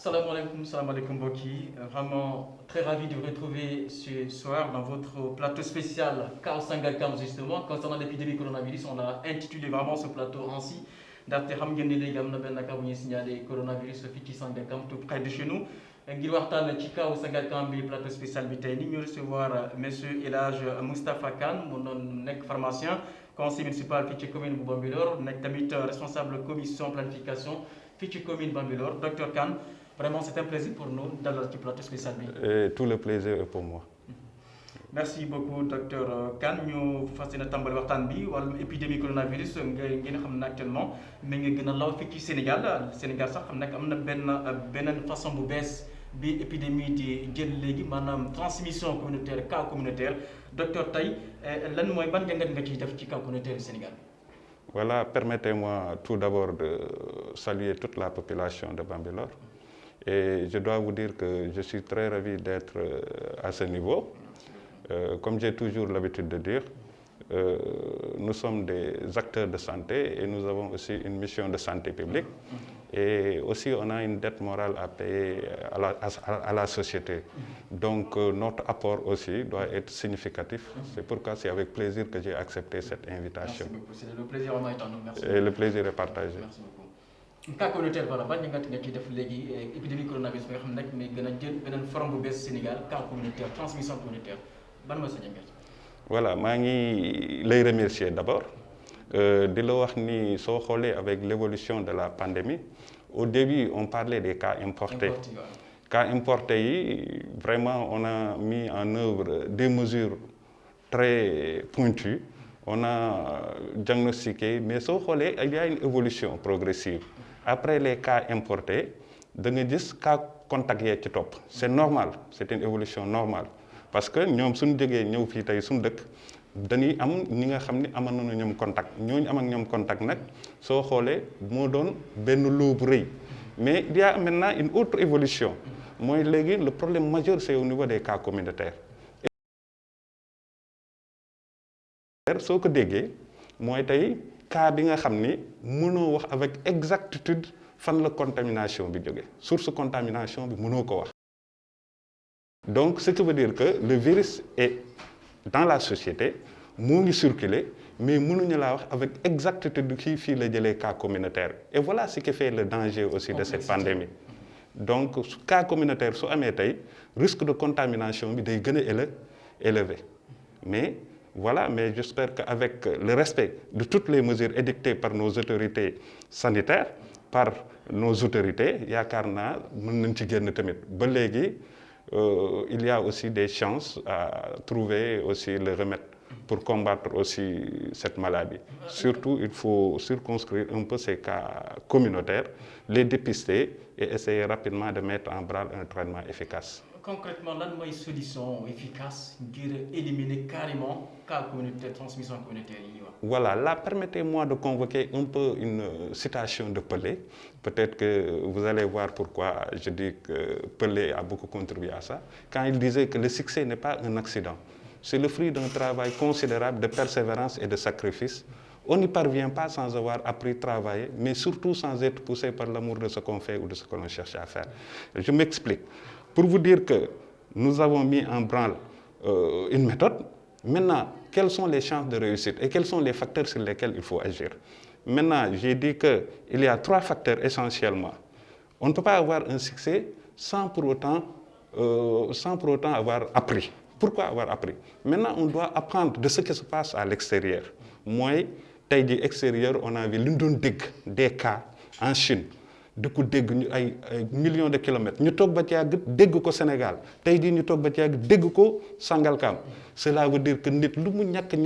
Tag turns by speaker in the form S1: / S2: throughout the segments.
S1: Salam alaikum Boki. Vraiment très ravi de vous retrouver ce soir dans votre plateau spécial Chaos Sangalkam justement. Concernant l'épidémie coronavirus, on a intitulé vraiment ce plateau ainsi. Ndaxte xam ngeen ni léegi am na benn cas bu ñuy signalé coronavirus fii ci Sangalkam tout près de chez nous. Ngir waxtaan ci kaw Sangalkam bi plateau spécial bi tey ni ñu recevoir monsieur El Hadj Moustapha Kane mu doon nekk pharmacien conseiller municipal fii ci commune bu Bambilor nekk tamit responsable commission planification fii ci commune Bambilor docteur Kane. Vraiment, c'est un plaisir pour nous d'aller ci plateau spécial bi.
S2: Tout le plaisir est pour moi.
S1: Merci beaucoup docteur Kane ñu fas yéene tàmbali waxtaan bi wàllum épidémie coronavirus ngeen xam ne actuellement mi ngi gën a law fii ci Sénégal sax xam nag am na beneen façon bu bees bi épidémie di jël léegi maanaam transmission communautaire cas communautaire docteur tey lan mooy ban jàngat nga ciy def ci cas communautaire Sénégal.
S2: Voilà, permettez-moi tout d'abord de saluer toute la population de Bambilor. Et je dois vous dire que je suis très ravi d'être à ce niveau. Comme j'ai toujours l'habitude de dire, nous sommes des acteurs de santé et nous avons aussi une mission de santé publique. Et aussi, on a une dette morale à payer à la société. Donc, notre apport aussi doit être significatif. C'est pourquoi c'est avec plaisir que j'ai accepté cette invitation.
S1: Merci beaucoup. C'est le plaisir vraiment étant nous. Merci.
S2: Et le plaisir est partagé.
S1: Merci beaucoup. Cas communautaire voilà ban jàngat nga ciy def léegi épidémie coronavirus bi nga xam ne nag mi gën a jël beneen forme bu bees Sénégal cas communautaire transmission communautaire ban mooy sa jàngat.
S2: Voilà maa ngi lay remercier d'abord di la wax ni soo xoolee avec l'évolution de la pandémie au début on parlait des cas importés. Cas importés yi vraiment on a mis en œuvre des mesures très pointues on a diagnostiqué mais soo xoolee il y a une évolution progressive. Après les cas importés, da nga gis cas contact yee ci topp c'est normal c'est une évolution normale parce que ñoom suñu jógee ñëw fii tey suñu dëkk dañuy am ñi nga xam ni amoon nañu ñoom contact ñooñu am ak ñoom contact nag soo xoolee moo doon benn loo bu rëy mais il y a maintenant une autre évolution mooy léegi le problème majeur c'est au niveau des cas communautaires. soo ko déggee mooy tey cas bi nga xam ni mënoo wax avec exactitude fan la contamination bi jóge source contamination bi mënoo ko wax. Donc ce qui veut dire que le virus est dans la société moo ngi circuler mais mënuñu laa wax avec exactitude kii fii la jëlee cas communautaire et voilà ce qui fait le danger aussi de cette pandémie. Donc cas communautaire su amee tey risque de contamination bi day gën a élevé mais voilà, mais j'espère qu'avec le respect de toutes les mesures édictées par nos autorités sanitaires, par nos autorités, yaakaar naa mën nañ ci génn tamit ba léegi il y a aussi des chances à trouver aussi le remède pour combattre aussi cette maladie. Surtout, il faut circonscrire un peu ces cas communautaires, les dépister et essayer rapidement de mettre en branle un traitement efficace.
S1: Concrètement, lan mooy solution efficace ngir éliminer carrément cas communautaire transmission communautaire yi ñuy wax.
S2: Voilà, là permettez-moi de convoquer un peu une citation de Pelé. Peut-être que vous allez voir pourquoi je dis que Pelé a beaucoup contribué à ça. Quand il disait que le succès n'est pas un accident, c'est le fruit d'un travail considérable de persévérance et de sacrifice. On n'y parvient pas sans avoir appris à travailler, mais surtout sans être poussé par l'amour de ce qu'on fait ou de ce que l'on cherche à faire. Je m'explique. Pour vous dire que nous avons mis en branle une méthode, maintenant, quelles sont les chances de réussite et quels sont les facteurs sur lesquels il faut agir? Maintenant, j'ai dit qu'il y a 3 facteurs essentiellement. On ne peut pas avoir un succès sans pour autant avoir appris. Pourquoi avoir appris? Maintenant, on doit apprendre de ce qui se passe à l'extérieur. Moi, tey jii extérieur, on a vu li ñu doon dégg des cas en Chine. di ko dégg ñu ay millions de kilomètres ñu toog ba ci yàgg dégg ko Sénégal tey jii ñu toog ba ci yàgg dégg ko Sangalkam cela veut dire que nit lu mu ñàkk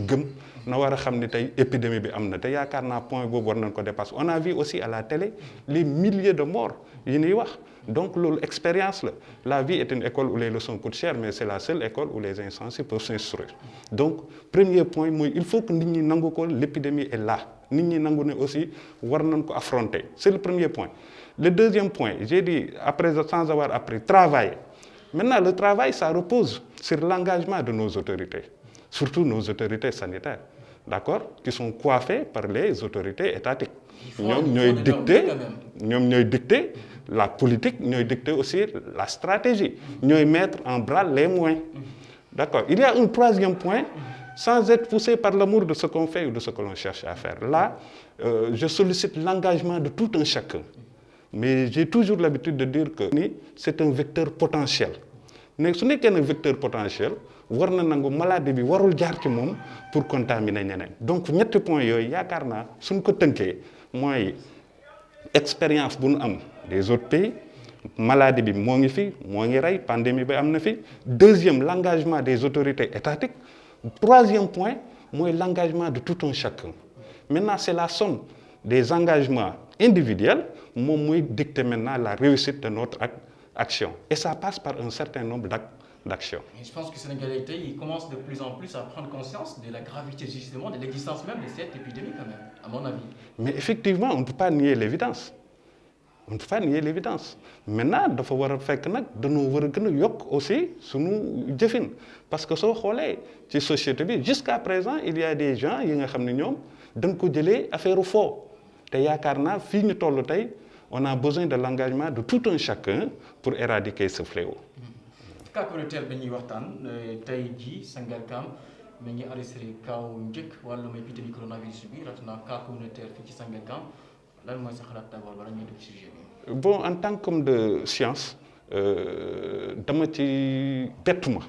S2: gëm na war a xam ni tey épidémie bi am na te yaakaar naa point boobu war nañ ko dépasser. On a vu aussi à la télé les milliers de morts yi ñuy wax donc loolu expérience la vie est une école où les leçons coûtent cher mais c'est la seule école où les insensés peuvent s'instruire. Donc premier point mooy il faut que nit ñi nangu ko l'épidémie est là. Nit ñi nangu ne aussi war nañ ko affronter c'est le premier point. Le deuxième point j'ai dit après sans avoir appris travailler maintenant le travail ça repose sur l'engagement de nos autorités surtout nos autorités sanitaires d'accord qui sont coiffées par les autorités étatiques ñoom ñooy dicter la politique ñooy dicter aussi la stratégie ñooy mettre en branle les moyens. D'accord. Il y a un troisième point, sans être poussé par l'amour de ce qu'on fait ou de ce que l'on cherche à faire. Là, je sollicite l'engagement de tout un chacun. Mais j'ai toujours l'habitude de dire que c'est un vecteur potentiel. Mais ce n'est qu'un vecteur potentiel, war na nangu maladie bi warul jaar ci moom pour contaminer ñeneen. Donc ñetti points yooyu yaakaar naa suñ ko tënkee mooy expérience bu nu am des autres pays. Maladie bi moo ngi fi moo ngi rey pandémie bi am na fi. Deuxième, l'engagement des autorités étatiques. Troisième point mooy l'engagement de tout un chacun. Maintenant c'est la somme des engagements individuels moom mooy dicter maintenant la réussite de notre action et ça passe par un certain nombre d'actions.
S1: Et je pense que les Sénégalais ils commencent de plus en plus à prendre conscience de la gravité justement de l'existence même de cette épidémie quand même, à mon avis.
S2: Mais effectivement, on ne peut pas nier l'évidence. On ne peut pas nier l'évidence. Maintenant, dafa war a fekk nag dañoo war a gën a yokk aussi sunu jëfin parce que soo xoolee ci société bi jusqu'à présent il y a des gens yi nga xam ne ñoom dañ ko jëlee affaire foo te yaakaar naa fii ñu toll tey on a besoin de l'engagement de tout un chacun pour éradiquer ce fléau.
S1: cas communautaire bi ñuy waxtaan tey jii Sangalkam mi ngi enregistré kaw njëkk wàllum épidémie coronavirus bi rawatina cas communautaire fii ci Sangalkam lan mooy sa xalaat d'abord wala ñuy dugg ci sujet bi.
S2: Bon, en tant qu'homme de science dama ci bettu ma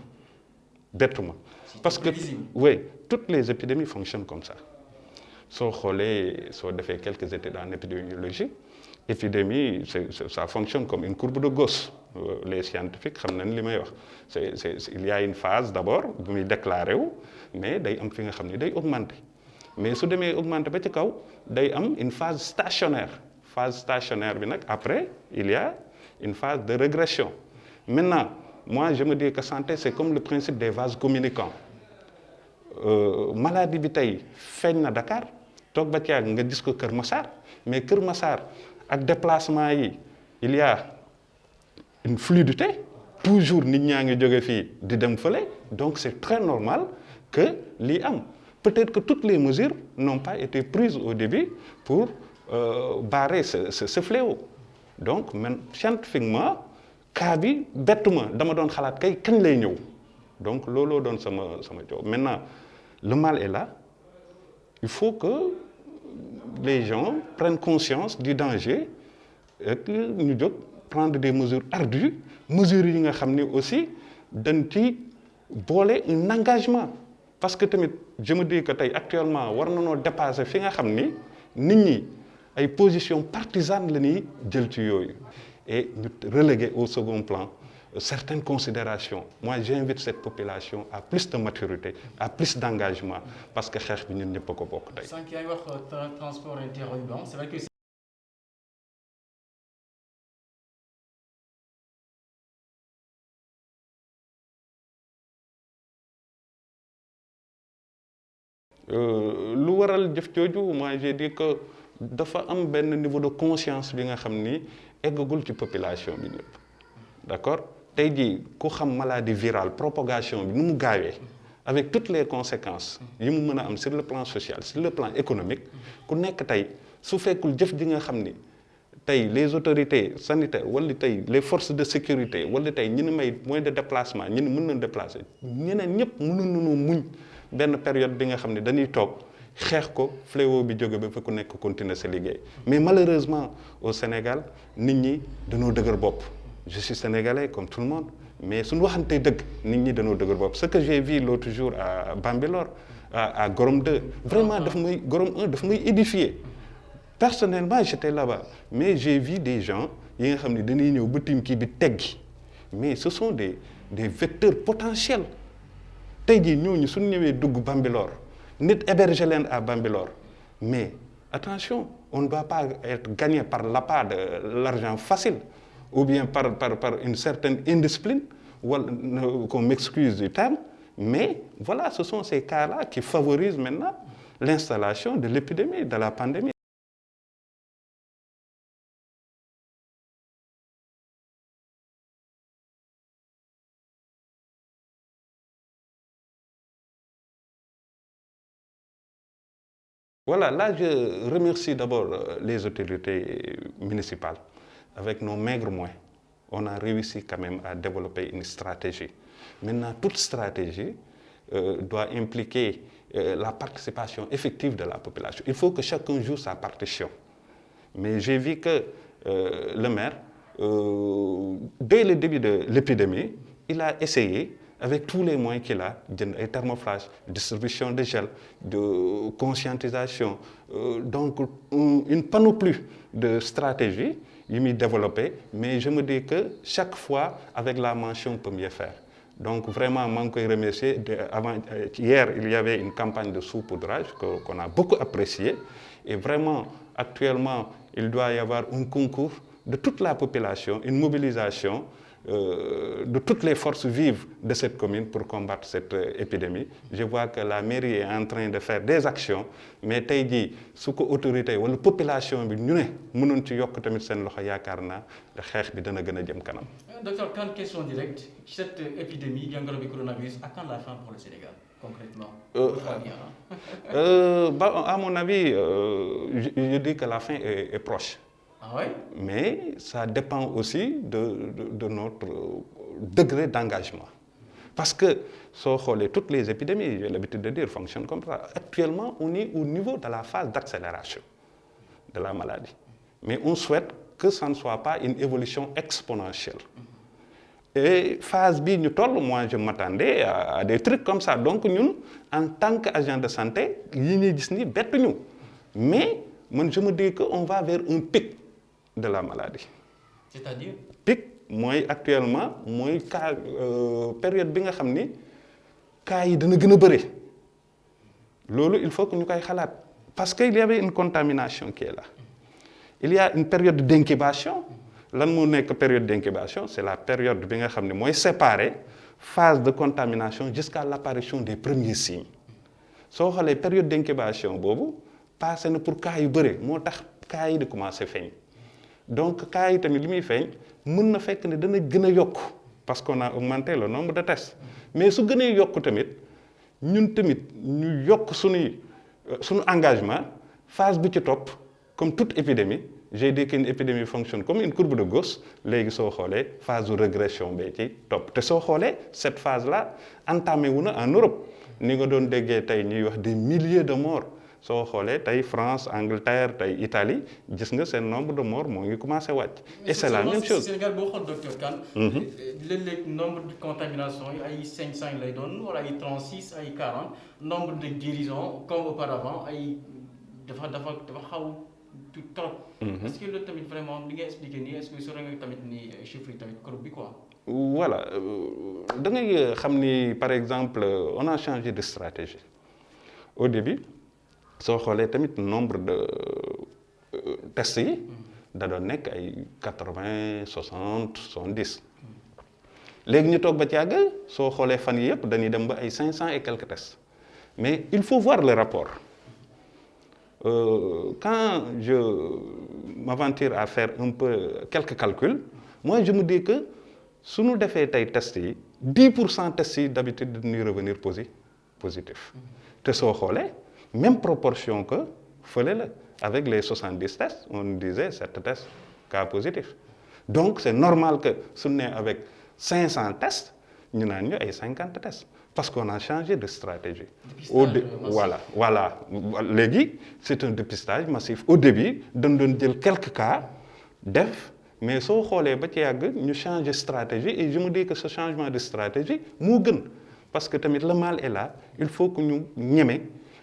S2: parce que oui, toutes les épidémies fonctionnent comme ça. Soo xoolee soo defee quelques études en épidémiologie épidémie ça fonctionne comme une courbe de Gauss. Les scientifiques xam nañ li may wax il y a une phase d'abord bu muy déclaré wu mais day am fi nga xam ni day augmenter mais su demee augmenter ba ci kaw day am une phase stationnaire bi nag après il y a une phase de régression. Maintenant moi je me dis que santé c'est comme le principe des vases communicants. Maladie bi tey feeñ na Dakar toog ba ci yàgg nga gis ko Kër Massar mais Kër Massar ak déplacement yi il y a une fluidité toujours nit ñaa ngi jóge fii di dem fële donc c'est très normal que lii am peut-être que toutes les mesures n'ont pas été prises au début pour barrer ce fléau donc man scientifiquement cas bi bettuma dama doon xalaat kay kañ lay ñëw donc looloo doon sama job. Maintenant le mal est là, il faut que les gens prennent conscience du danger et que ñu jóg prendre des mesures ardues mesures yi nga xam ni aussi dañ ci boole un engagement parce que tamit je me dis que tey actuellement war na noo dépasser fi nga xam ni nit ñi ay positions partisanes la ñuy jël ci yooyu et ñu reléguer au second plan certaines considérations. Moi j'invite cette population à plus de maturité à plus d'engagement parce que xeex bi ñun ñëpp a ko bokk tey.
S1: sànq yaa ngi wax transport interurbain c'est vrai que
S2: lu waral jëf jooju moi j'ai dit que dafa am benn niveau de conscience bi nga xam ni eggagul ci population bi ñëpp d'accord tey jii ku xam maladie virale propagation bi nu mu gaawee avec toutes les conséquences yi mu mën a am sur le plan social sur le plan économique ku nekk tey su fekkul jëf ji nga xam ni tey les autorités sanitaires wala tey les forces de sécurité wala tey ñi ni may moyen de déplacement ñi ni mën na déplacer ñeneen ñëpp mënuñu muñ benn période bi nga xam ne dañuy toog xeex ko fléau bi jóge ba fa ku nekk continuer sa liggéey mais malheureusement au Sénégal nit ñi dañoo dëgër bopp je suis sénégalais comme tout le monde mais suñu waxantee dëgg nit ñi dañoo dëgër bopp ce que j'ai vu l'autre jour à Bambilor à Gorom 2 vraiment Gorom 1 daf may édifier personnellement j'étais là-bas mais j'ai vu des gens yi nga xam ne dañuy ñëw ba tiim kii bi teggi mais ce sont des vecteurs potentiels tey jii ñooñu suñu ñëwee dugg Bambilor nit héberger leen à Bambilor mais attention on ne doit pas être gagné par l'appât de l'argent facile ou bien par une certaine indiscipline wala qu'on m'excuse du terme mais voilà ce sont ces cas-là qui favorisent maintenant l'installation de l'épidémie de la pandémie. Voilà, là je remercie d'abord les autorités municipales avec nos maigres moyens, on a réussi quand même à développer une stratégie. Maintenant, toute stratégie doit impliquer la participation effective de la population. Il faut que chacun joue sa partition. Mais j'ai vu que le maire, dès le début de l'épidémie, il a essayé, avec tous les moyens qu'il a, de thermoflash, distribution de gel, de conscientisation, donc une panoplie de stratégies, il m'y développé, mais je me dis que chaque fois, avec la mention, on peut mieux faire. Donc vraiment, je veux remercier. Hier, il y avait une campagne de saupoudrage qu'on a beaucoup appréciée. Et vraiment, actuellement, il doit y avoir un concours de toute la population, une mobilisation de toutes les forces vives de cette commune pour combattre cette épidémie. Je vois que la mairie est en train de faire des actions, mais tey jii su ko autorité wala population bi ñu ne mënoon ci yokk tamit seen loxo yaakaar naa xeex bi dana gën a jëm kanam.
S1: Docteur, quand question directe, cette épidémie jàngoro bi coronavirus, à quand la fin pour le Sénégal concrètement?
S2: À mon avis, je dis que la fin est proche.
S1: Ah ouais?
S2: Mais ça dépend aussi de notre degré d'engagement. Parce que, toutes les épidémies, j'ai l'habitude de dire, fonctionnent comme ça. Actuellement, on est au niveau de la phase d'accélération de la maladie. Mais on souhaite que ça ne soit pas une évolution exponentielle. Et phase B, moi je m'attendais à des trucs comme ça. Donc nous, en tant qu'agent de santé, nous. Mais je me dis qu'on va vers un pic de la maladie.
S1: C'est-à-dire?
S2: Pic, moi actuellement, période bi nga xamni cas yi dana gëna bëri. Lolu il faut que ñu koy xalaat parce qu'il y avait une contamination qui est là. Il y a une période d'incubation. Lan mo nek période d'incubation, c'est la période bi nga xamni moy séparer phase de contamination jusqu'à l'apparition des premiers signes. So xolé période d'incubation bobu passé na pour cas yu bëri motax cas yi di commencer feñ. Donc cas yi tamit limi feñ mën na fekk ne dana gën a yokk parce qu'on a augmenté le nombre de tests mais su gënee yokk tamit ñun tamit ñu yokk suñu engagement phase bu ci topp comme toute épidémie j'ai dit qu'une épidémie fonctionne comme une courbe de Gauss léegi soo xoolee phase de régression bee ci topp te soo xoolee cette phase là entamé wu na en Europe ni nga doon déggee tey ñuy wax des milliers de morts soo xoolee tey France Angleterre tey Italie gis nga seen nombre de morts moo ngi commencé wàcc. Et c'est la même chose.
S1: Sénégal boo xool docteur Kane. léeg-léeg nombre de contamination yi ay 500 lay doon wala ay 36 ay 40 nombre de guérisons comme auparavant ay dafa xaw tout trop. Est-ce que loolu tamit vraiment li nga expliqué nii est-ce que sore nga tamit ni chiffre yi tamit courbe bi quoi.
S2: Voilà da ngay xam ni par exemple on a changé de stratégie au début. soo xoolee tamit nombre de tests yi da doon nekk ay 80 60 70 léegi ñu toog ba ci yàgg soo xoolee fan yi yëpp dañuy dem ba ay 500 et quelques tests mais il faut voir le rapport quand je m'aventure à faire un peu quelques calculs moi je me dis que su ñu defee tey tests yi 10% tests yi d'habitude dañuy revenir positif te soo xoolee même proportion que fële avec les 70 tests on disait 7 tests cas positifs donc c'est normal que su ñu nee avec 500 tests ñu naan ñu ay 50 tests parce qu'on a changé de stratégie. Voilà léegi c'est un dépistage massif au début dañ doon jël quelques cas def mais soo xoolee ba ci yàgg ñu changer stratégie et je me dis que ce changement de stratégie moo gën parce que tamit le mal est là il faut que ñu ñeme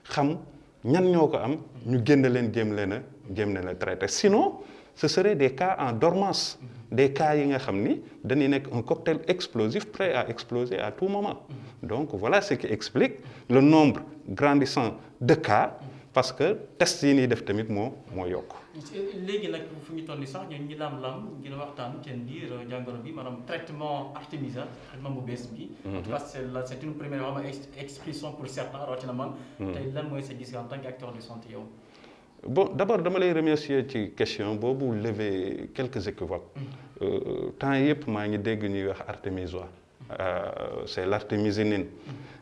S2: xam ñan ñoo ko am ñu génn leen jéem leen a traiter sinon ce serait des cas en dormance des cas yi nga xam ni dañuy nekk un cocktail explosif prêt à exploser à tout moment donc voilà ce qui explique le nombre grandissant de cas parce que test yi ñuy def tamit moo yokk.
S1: léegi nag fu ñu toll nii sax ñun ñi lam-lam ngir waxtaan seen biir jàngoro bi maanaam traitement artémisate traitement bu bees bi. en tout cas c'est une première expression pour certains rawatina man. tey lan mooy sa gis en tant qu'acteur de santé yow.
S2: Bon d'abord dama lay remercier ci question boobu lever quelques équivoques. temps yëpp maa ngi dégg ñuy wax artémisoine. C'est l'artémisinine.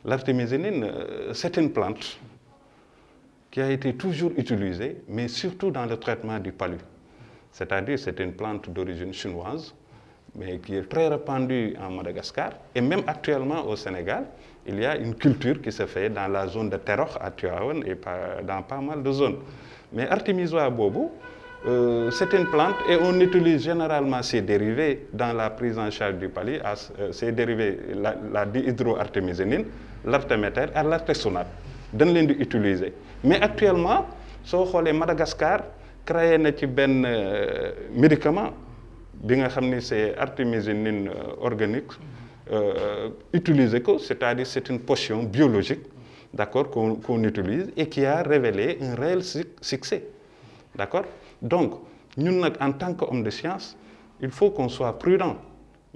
S2: L'artémisinine c'est une plante qui a été toujours utilisée mais surtout dans le traitement du palu. c'est-à-dire c'est une plante d'origine chinoise, mais qui est très répandue en Madagascar. Et même actuellement au Sénégal, il y a une culture qui se fait dans la zone de Terokh à Tivaouane et dans pas mal de zones. Mais Artemisia bobo, c'est une plante et on utilise généralement ses dérivés dans la prise en charge du palu, ces dérivés, la dihydroartémisinine, l'artéméter et l'artésonate. Dañ leen di utiliser. Mais actuellement, soo xoolee Madagascar créé na ci benn médicament bi nga xam ni c'est artémisinine organique utiliser ko, c'est-à-dire c'est une potion biologique, d'accord, qu'on utilise et qui a révélé un réel succès, d'accord. Donc ñun nag en tant qu'homme de science, il faut qu'on soit prudent.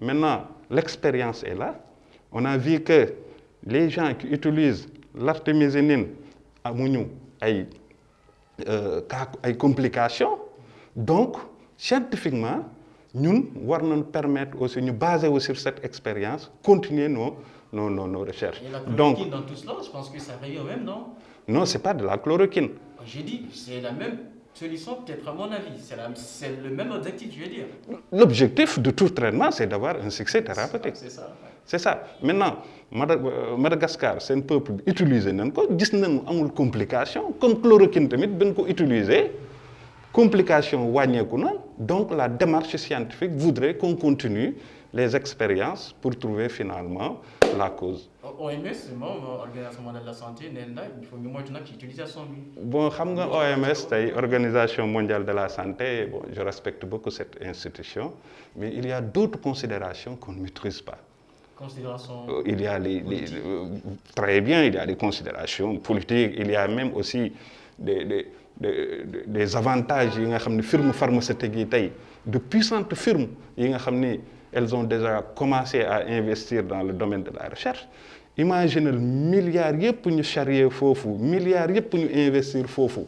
S2: Maintenant, l'expérience est là. On a vu que les gens qui utilisent l'artémisinine amuñu ay complications. Donc scientifiquement ñun war nañ permettre aussi ñu baser sur cette expérience, continuer nos recherches.
S1: Et la chloroquine dans tout cela, je pense que ça revient au même, non?
S2: Non, c'est pas de la chloroquine.
S1: J'ai dit, c'est la même solution, peut-être à mon avis. C'est le même objectif, je veux dire.
S2: L'objectif de tout traitement, c'est d'avoir un succès thérapeutique.
S1: C'est ça. Ouais.
S2: C'est ça. Maintenant, Madagascar, c'est un peuple utilisé nañ ko, gis nañu amul complication, comme chloroquine tamit dañ ko utiliser, complication wàññeeku na. Donc la démarche scientifique voudrait qu'on continue les expériences pour trouver finalement la cause.
S1: OMS, c'est l'Organisation mondiale de la santé, il faut mieux moytu nag ci utilisation bi.
S2: Bon, xam nga OMS tey Organisation mondiale de la santé, bon, je respecte beaucoup cette institution, mais il y a d'autres considérations qu'on ne maîtrise pas. Il y a très bien, il y a des considérations politiques, il y a même aussi des avantages yi nga xam ne firmes pharmaceutiques yi tey de puissantes firmes yi nga xam ni elles ont déjà commencé à investir dans le domaine de la recherche. Imaginez milliards yëpp ñu charrier foofu, milliards yëpp ñu investir foofu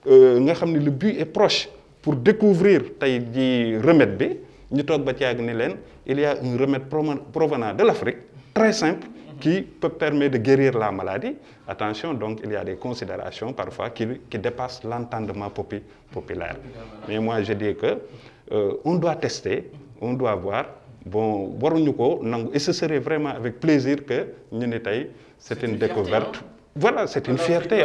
S2: nga xam ni le but est proche pour découvrir tey ji remède bi ñu toog ba ci yàgg ni leen il y a un remède provenant de l'Afrique très simple qui peut permettre de guérir la maladie. Attention, donc il y a des considérations parfois qui dépassent l'entendement populaire. Mais moi je dis que on doit tester, on doit voir. Bon, waruñu ko nangu et ce serait vraiment avec plaisir que ñu ne tey c'est une découverte.
S1: Fierté, hein?
S2: Voilà, c'est une fierté.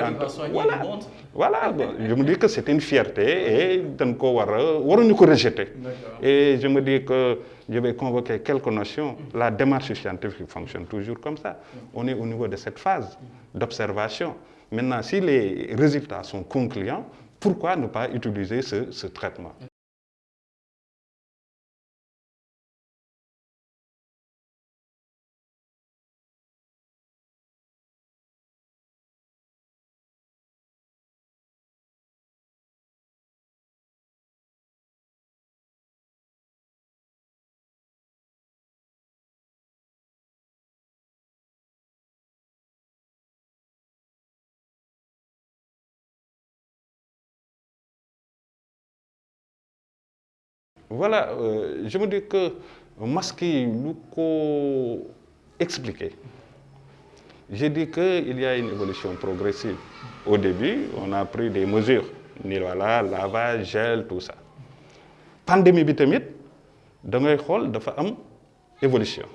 S2: Voilà, je me dis que c'est une fierté et dañ ko waruñu ko rejeter. Et je me dis que je vais convoquer quelques notions. La démarche scientifique fonctionne toujours comme ça. On est au niveau de cette phase d'observation. Maintenant, si les résultats sont concluants, pourquoi ne pas utiliser ce traitement? Voilà, je me dis que masque yi lu ko expliquer. J'ai dit qu'il y a une évolution progressive. Au début, on a pris des mesures. Ni voilà, lavage, gel, tout ça. Pandémie bi tamit da ngay xool dafa am évolution.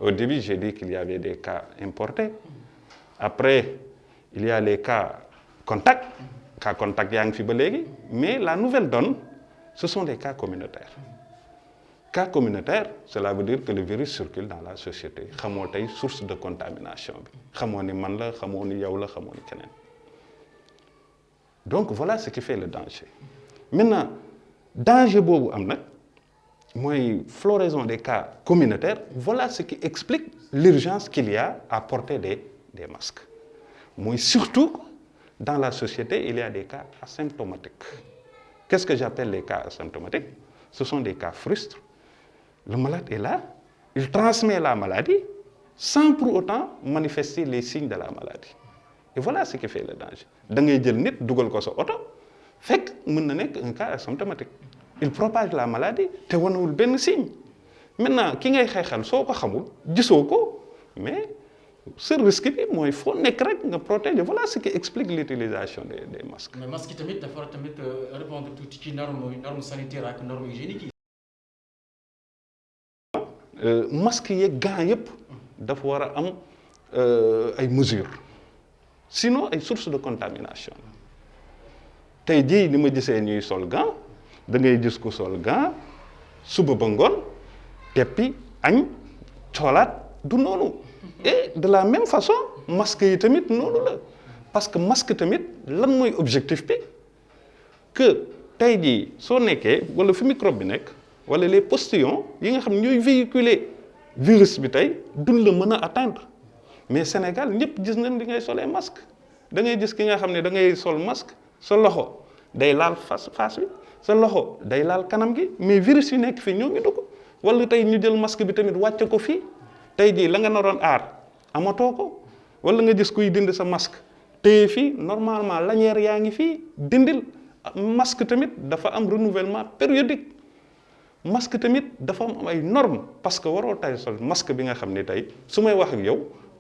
S2: Au début, j'ai dit qu'il y avait des cas importés. Après, il y a les cas contacts. Cas contacts yaa ngi fi ba léegi. Mais la nouvelle donne, ce sont des cas communautaires. Cas communautaire, cela veut dire que le virus circule dans la société. Xamoo tey source de contamination bi. Xamoo ni man la, xamoo ni yow la, xamoo ni keneen. Donc voilà ce qui fait le danger. Maintenant, danger boobu am nag mooy floraison des cas communautaires. Voilà ce qui explique l'urgence qu'il y a à porter des masques. Mooy surtout dans la société, il y a des cas asymptomatiques. Qu'est-ce que j'appelle les cas asymptomatiques? Ce sont des cas frustres. Le malade est là, il transmet la maladie sans pour autant manifester les signes de la maladie. Et voilà ce qui fait le danger. Da ngay jël nit dugal ko sa oto fekk mën na nekk un cas asymptomatique. Il propage la maladie te wanewul benn signe. Maintenant ki ngay xeexal soo ko xamul gisoo ko mais ce risque bi mooy foo nekk rek nga protéger voilà ce qui explique l'utilisation des masques.
S1: mais masque yi tamit dafa war a tamit répondre tuuti ci norme sanitaire ak norme hygiénique yi.
S2: masque yeeg gants yëpp dafa war a am ay mesures sinon ay sources de contamination tey jii ni ma gisee ñuy sol gant da ngay gis ku sol gant suba ba ngoon teppi añ coolaat du noonu et de la même façon masque yi tamit noonu la parce que masque tamit lan mooy objectif bi que tey jii soo nekkee wala fi microbe bi nekk wala les postillons yi nga xam ne ñooy véhiculer virus bi tey duñ la mën a atteindre mais Sénégal ñëpp gis nañ li ngay solee masque da ngay gis ki nga xam ne da ngay sol masque sa loxo day laal face bi sa loxo day laal kanam gi mais virus yi nekk fii ñoo ngi dugg wala tey ñu jël masque bi tamit wàcce ko fii tey jii la nga naroon aar amatoo ko wala nga gis kuy dindi sa masque téye fii normalement lanière yaa ngi fii dindil masque tamit dafa am renouvellement périodique masque tamit dafa am ay normes parce que waroo tay sol masque bi nga xam ne tey su may wax ak yow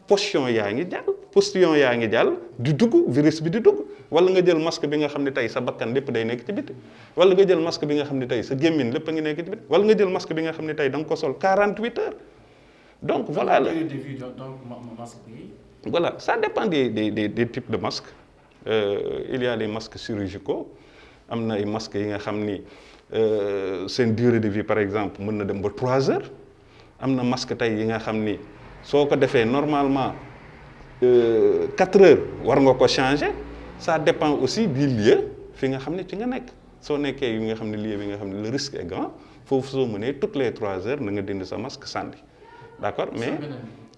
S2: postillon yaa ngi jàll di dugg virus bi di dugg wala nga jël masque bi nga xam ne tey sa bakkan lépp day nekk ci biti wala nga jël masque bi nga xam ne tey sa gémmiñ lépp a ngi nekk ci biti wala nga jël masque bi nga xam ne tey da nga ko sol 48 heures donc voilà la voilà ça dépend des types de masques il y a les masques chirurgicaux am na ay masques yi nga xam ni seen durée de vie par exemple mën na dem ba 3 heures am na masque tey yi nga xam ni soo ko defee normalement 4 heures war nga ko changer ça dépend aussi du lieu fi nga xam ne ci nga nekk soo nekkee yi nga xam ne lieu bi nga xam ne le risque est grand foofu soo mënee toutes les 3 heures na nga dindi sa masque sànni d'accord mais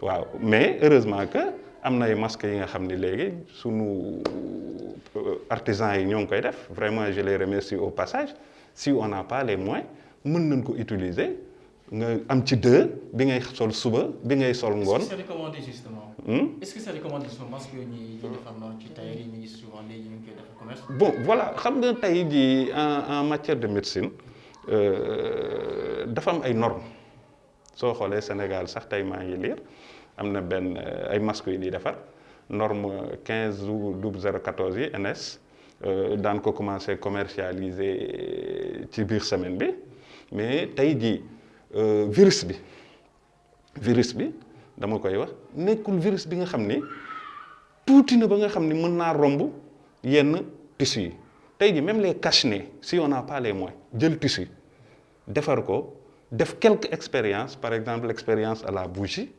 S2: waaw mais heureusement que am na ay masques yi nga xam ne léegi sunu artisans yi ñoo ngi koy def vraiment je les remercie au passage si on n'a pas les moyens mën nañ ko utiliser nga am ci 2 bi ngay sol suba bi ngay sol ngoon.
S1: est-ce que c'est recommandé justement. Est-ce que c'est recommandé justement masque yooyu ñuy defar noonu ci tailleur yi ñu ngi souvent léegi ñu ngi koy def commerce.
S2: bon voilà xam nga tey jii en matière de médecine dafa am ay normes soo xoolee Sénégal sax tey maa ngi lire am na benn ay masques yu ñuy defar norme 15/014 yi NS daan ko commencé commercialiser ci biir semaine bi mais tey jii. virus bi dama koy wax nekkul virus bi nga xam ni tuuti na ba nga xam ni mën naa romb yenn tissus yi tey jii même les cache-nez si on n'a pas les moyens jël tissu defar ko def quelques expériences par exemple l'expérience à la bougie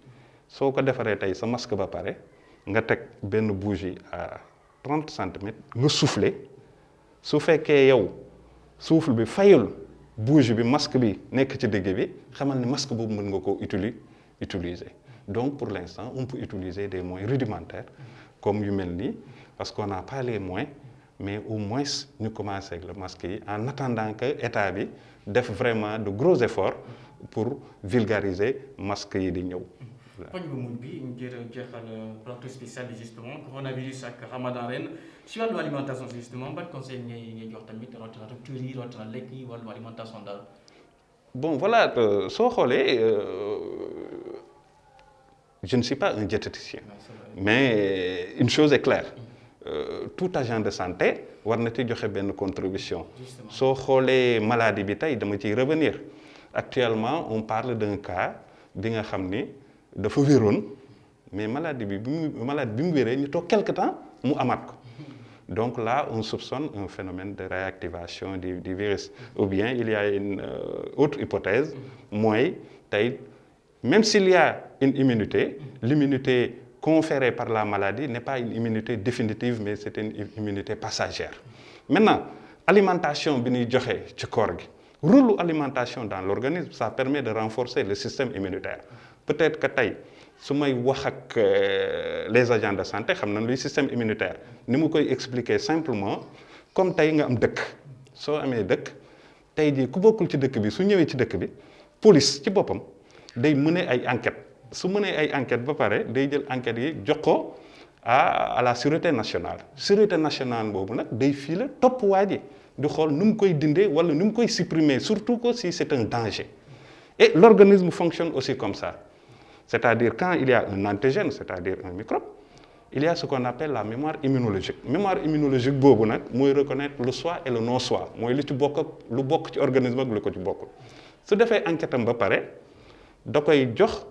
S2: soo ko defaree tey sa masque ba pare nga teg benn bougie à 30 centimètres nga souffler su fekkee yow souffle bi fayul bougie bi masque bi nekk ci digg bi xamal ni masque boobu mën nga koo utiliser donc pour l'instant on peut utiliser des moyens rudimentaires comme yu mel nii parce qu'on n'a pas les moyens mais au moins ñu commencer ak le masque yi en attendant que état bi def vraiment de gros efforts pour vulgariser masque yi di ñëw.
S1: poñ bu mujj bi ñu jeexal plateau spécial bi justement coronavirus ak Ramadan ren si wàllu alimentation justement ban conseil ngay jox tamit rawatina rupture yi rawatina lekk yi wàllu alimentation daal.
S2: bon voilà soo xoolee je ne suis pas un diététicien mais une chose est claire tout agent de santé war na ci joxe benn contribution soo xoolee maladie bi tey dama ciy revenir actuellement on parle d'un cas bi nga xam ni dafa wéroon mais maladie bi mu wéree ñu toog quelque temps mu amaat ko donc là on soupçonne un phénomène de réactivation du virus ou bien il y a une autre hypothèse mooy tey même s'il y a une immunité l'immunité conférée par la maladie n'est pas une immunité définitive mais c'est une immunité passagère maintenant alimentation bi ñuy joxe ci corps gi rôle alimentation dans l'organisme ça permet de renforcer le système immunitaire peut-être que tey su may wax ak les agents de santé xam nañ luy système immunitaire ni mu koy expliquer simplement comme tey nga am dëkk soo amee dëkk tey jii ku bokkul ci dëkk bi su ñëwee ci dëkk bi police ci boppam day mener ay enquêtes su mënee ay enquêtes ba pare day jël enquêtes yi jox ko à la sûreté nationale boobu nag day fii la topp waa ji di xool nu mu koy dindee wala nu mu koy supprimer surtout que si c'est un danger et l'organisme fonctionne aussi comme ça C'est-à-dire quand il y a un antigène, c'est-à-dire un microbe, il y a ce qu'on appelle la mémoire immunologique. Mémoire immunologique boobu nag mooy reconnaître le soi et le non soi mooy lu ci bokk ak lu bokk ci organisme ak lu ko ci bokkul su defee enquête am ba pare da koy jox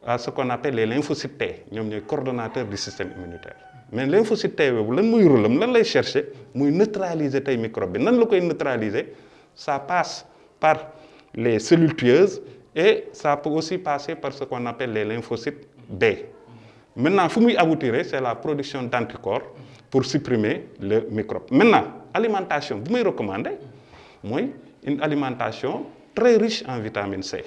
S2: à ce qu'on appelle les lymphocytes T ñoom ñooy coordonnateurs du système immunitaire mais lymphocyte T boobu lan muy rôle am lan lay chercher muy neutraliser tey microbe bi nan la koy neutraliser ça passe par les cellules tueuses et ça peut aussi passer par ce qu'on appelle les lymphocytes B. Maintenant, fu muy aboutir, c'est la production d'anticorps pour supprimer le microbe. Maintenant, alimentation, bu may recommander mooy une alimentation très riche en vitamine C.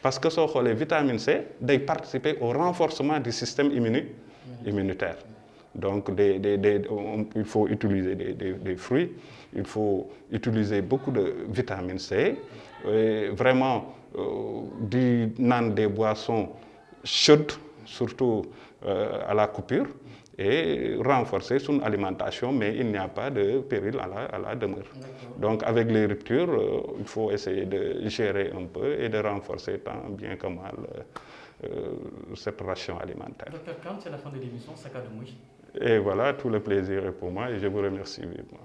S2: Parce que soo xoolee vitamine C day participer au renforcement du système immunitaire. Donc il faut utiliser des fruits, il faut utiliser beaucoup de vitamine C, et vraiment di naan des boissons chaudes, surtout à la coupure, et renforcer son alimentation, mais il n'y a pas de péril à la demeure. Donc avec les ruptures, il faut essayer de gérer un peu et de renforcer tant bien que mal cette ration alimentaire.
S1: Docteur Kane, c'est la fin de l'émission Sakadu Mouy.
S2: Et voilà, tout le plaisir est pour moi et je vous remercie vivement.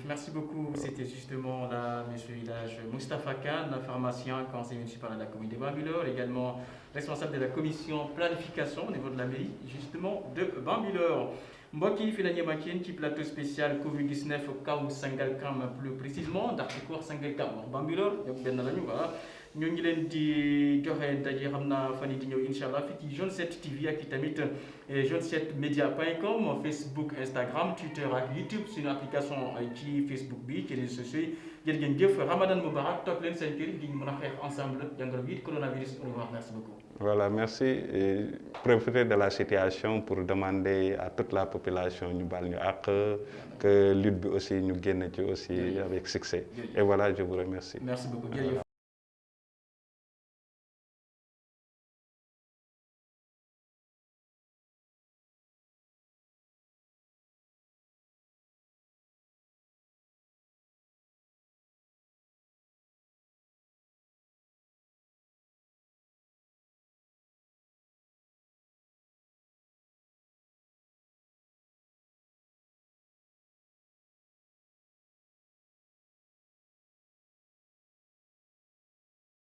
S1: Merci beaucoup. C'était justement là, M. Elhadji Moustapha Kane, pharmacien, conseiller municipal de la commune de Bambilor, également responsable de la commission planification au niveau de la mairie, justement de Bambilor. mbokk yi fi la ñu yem ak yéen ci plateau spécial Covid-19 kaw Sangalkam plus précisément ndax ci ko wax Sangalkam wax Bambilor ñoom benn lañu voilà ñoo ngi leen di joxe daje xam naa fan yi di ñëw incha allah fii ci Jaune 7 TV ak i tamit jaune7media.com Facebook Instagram Twitter ak YouTube suñu application ci Facebook bi ci réseaux sociaux yi jërë ngeen jëf Ramadan Moubarak toog leen seen kër di mën a xeex ensemble jàngoro bi coronavirus. Au revoir, merci beaucoup.
S2: Voilà, merci. Et profiter de la situation pour demander à toute la population ñu baal ñu àq que lutte bi aussi ñu génn ci aussi avec succès. Et voilà, je vous remercie.
S1: Merci beaucoup.